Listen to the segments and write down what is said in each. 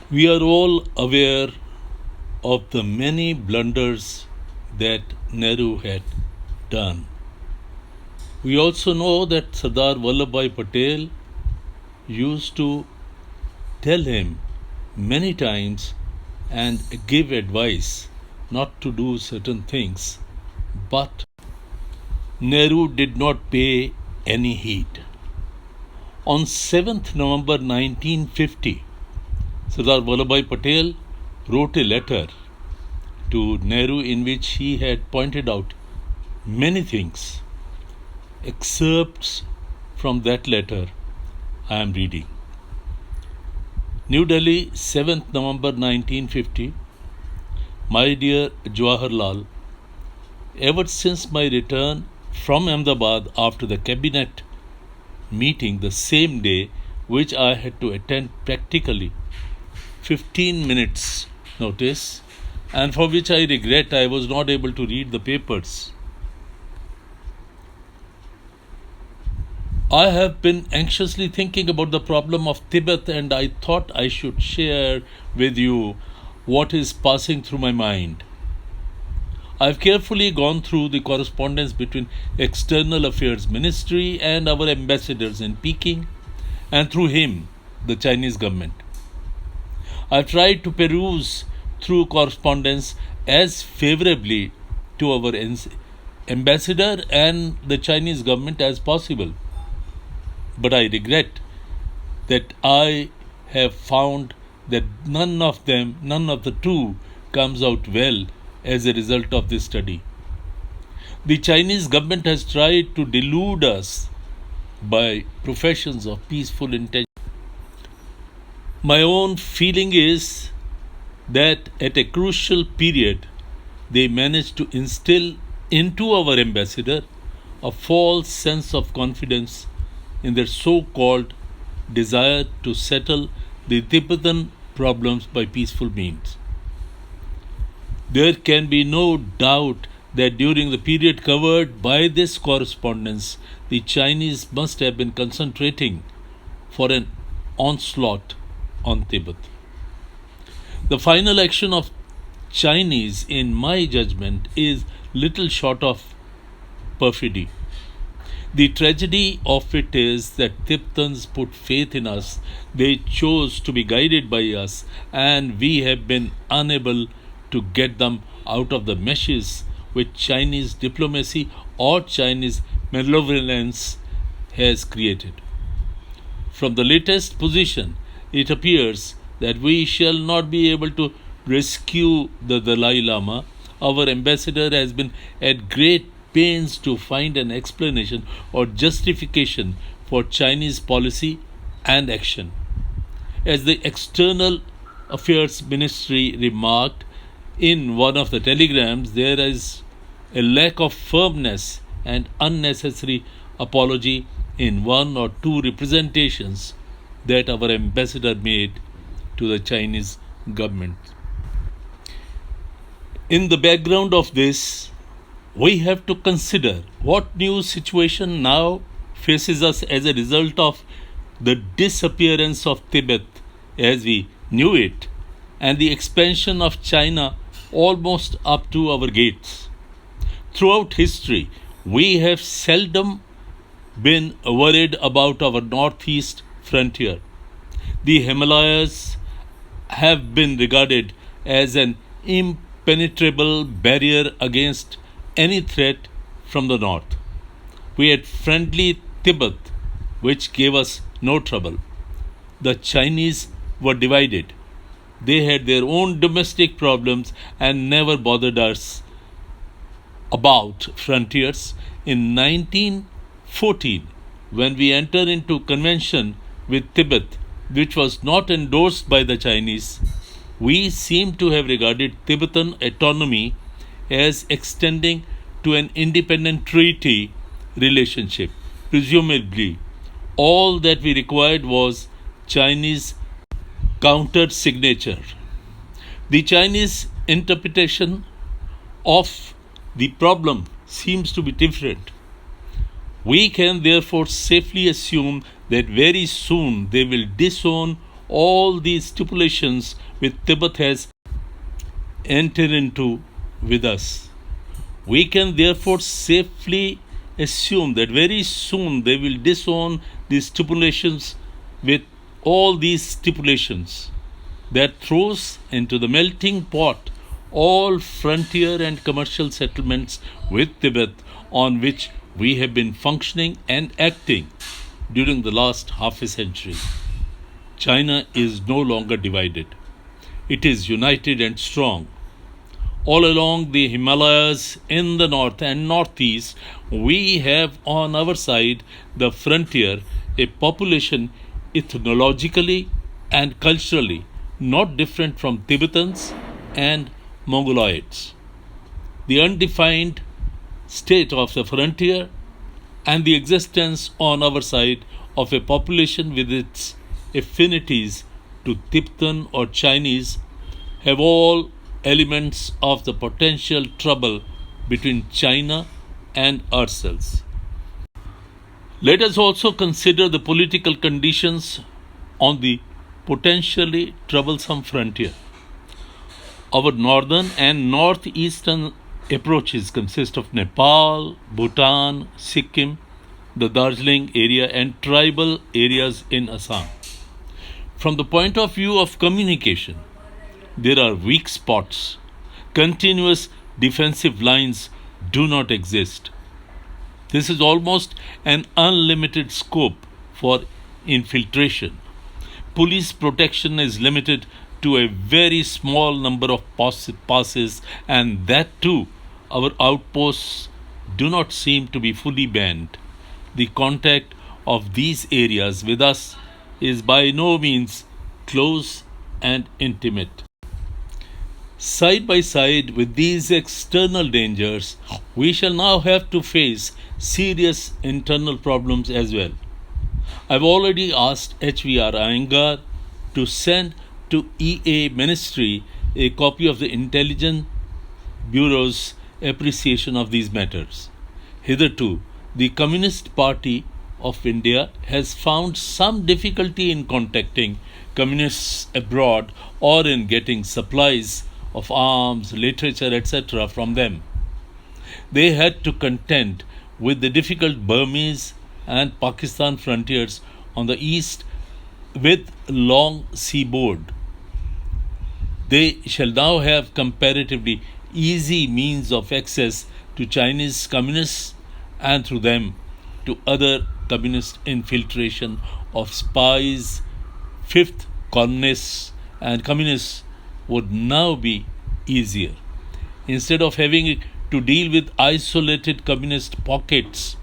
We are all aware of the many blunders that Nehru had done. We also know that Sardar Patel used to tell him many times and give advice not to do certain things, but Nehru did not pay any heed. On 7th November 1950, Sardar Vallabhbhai Patel wrote a letter to Nehru in which he had pointed out many things. Excerpts from that letter I am reading. New Delhi, 7th November 1950. My dear Jawaharlal, ever since my return from Ahmedabad after the cabinet meeting the same day, which I had to attend practically 15 minutes notice, and for which I regret I was not able to read the papers, I have been anxiously thinking about the problem of Tibet, and I thought I should share with you what is passing through my mind. I have carefully gone through the correspondence between External Affairs Ministry and our ambassadors in Peking, and through him, the Chinese government. I have tried to peruse through correspondence as favorably to our ambassador and the Chinese government as possible. But I regret that I have found that none of the two comes out well as a result of this study. The Chinese government has tried to delude us by professions of peaceful intention. My own feeling is that at a crucial period, they managed to instill into our ambassador a false sense of confidence in their so-called desire to settle the Tibetan problems by peaceful means. There can be no doubt that during the period covered by this correspondence, the Chinese must have been concentrating for an onslaught on Tibet. The final action of Chinese, in my judgment, is little short of perfidy. The tragedy of it is that Tibetans put faith in us, they chose to be guided by us, and we have been unable to get them out of the meshes which Chinese diplomacy or Chinese malevolence has created. From the latest position, it appears that we shall not be able to rescue the Dalai Lama. Our ambassador has been at great pains to find an explanation or justification for Chinese policy and action. As the External Affairs Ministry remarked in one of the telegrams, there is a lack of firmness and unnecessary apology in one or two representations that our ambassador made to the Chinese government. In the background of this, we have to consider what new situation now faces us as a result of the disappearance of Tibet as we knew it and the expansion of China almost up to our gates. Throughout history, we have seldom been worried about our northeast frontier. The Himalayas have been regarded as an impenetrable barrier against any threat from the north. We had friendly Tibet, which gave us no trouble. The Chinese were divided. They had their own domestic problems and never bothered us about frontiers. In 1914, when we entered into convention with Tibet, which was not endorsed by the Chinese, we seem to have regarded Tibetan autonomy as extending to an independent treaty relationship. Presumably, all that we required was Chinese counter signature. The Chinese interpretation of the problem seems to be different. We can therefore safely assume that very soon they will disown all these stipulations which Tibet has entered into with us. We can therefore safely assume that very soon they will disown these stipulations with all these stipulations that throws into the melting pot all frontier and commercial settlements with Tibet on which we have been functioning and acting during the last half a century. China is no longer divided. It is united and strong. All along the Himalayas in the north and northeast, we have on our side the frontier a population ethnologically and culturally not different from Tibetans and Mongoloids. The undefined state of the frontier and the existence on our side of a population with its affinities to Tibetan or Chinese have all elements of the potential trouble between China and ourselves. Let us also consider the political conditions on the potentially troublesome frontier. Our northern and northeastern approaches consist of Nepal, Bhutan, Sikkim, the Darjeeling area, and tribal areas in Assam. From the point of view of communication, there are weak spots. Continuous defensive lines do not exist. This is almost an unlimited scope for infiltration. Police protection is limited to a very small number of passes, and that too, our outposts do not seem to be fully banned. The contact of these areas with us is by no means close and intimate. Side by side with these external dangers, we shall now have to face serious internal problems as well. I've already asked HVR Iyengar to send to EA Ministry a copy of the Intelligence Bureau's appreciation of these matters. Hitherto, the Communist Party of India has found some difficulty in contacting communists abroad or in getting supplies of arms, literature, etc. from them. They had to contend with the difficult Burmese and Pakistan frontiers on the east with long seaboard. They shall now have comparatively easy means of access to Chinese communists and through them to other communist infiltration of spies. Fifth colonists and communists would now be easier. Instead of having to deal with isolated communist pockets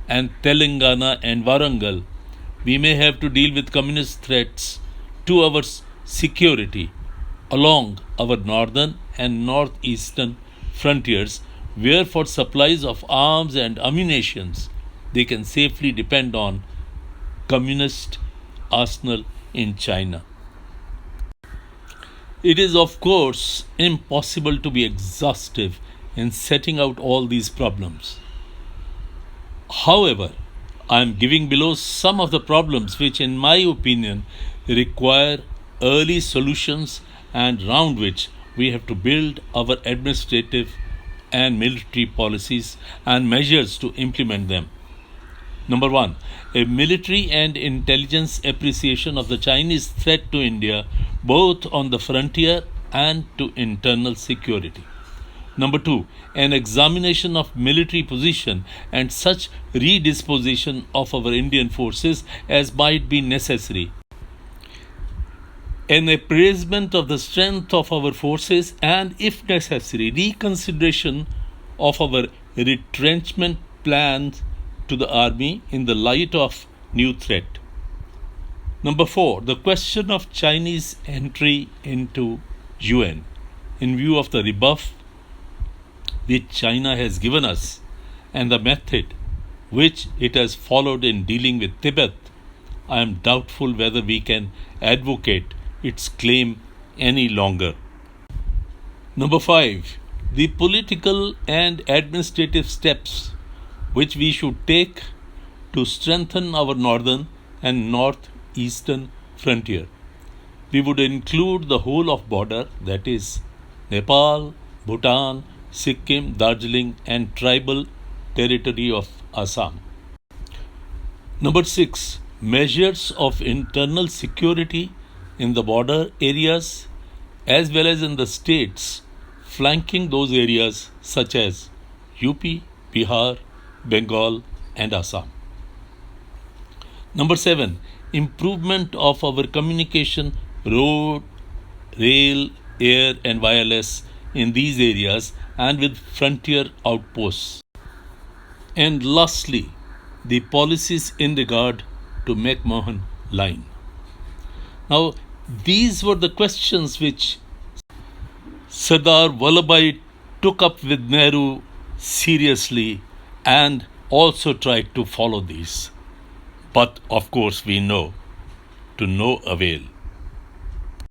and Telangana and Warangal, we may have to deal with communist threats to our security along our northern and northeastern frontiers, where for supplies of arms and ammunitions they can safely depend on communist arsenal in China. It is of course impossible to be exhaustive in setting out all these problems. However, I am giving below some of the problems which in my opinion require early solutions and round which we have to build our administrative and military policies and measures to implement them. Number 1, a military and intelligence appreciation of the Chinese threat to India, both on the frontier and to internal security. Number 2, an examination of military position and such redisposition of our Indian forces as might be necessary. An appraisement of the strength of our forces and, if necessary, reconsideration of our retrenchment plans to the army in the light of new threat. Number 4, the question of Chinese entry into UN in view of the rebuff which China has given us and the method which it has followed in dealing with Tibet. I am doubtful whether we can advocate its claim any longer. Number 5, the political and administrative steps which we should take to strengthen our northern and northeastern frontier. we would include the whole of border, that is, Nepal, Bhutan, Sikkim, Darjeeling, and tribal territory of Assam. Number 6. Measures of internal security in the border areas as well as in the states flanking those areas such as UP, Bihar, Bengal, and Assam. Number 7. Improvement of our communication, road, rail, air, and wireless in these areas and with frontier outposts. And lastly, the policies in regard to McMahon Line. Now, these were the questions which Sardar Vallabhbhai took up with Nehru seriously and also tried to follow these. But of course, we know to no avail.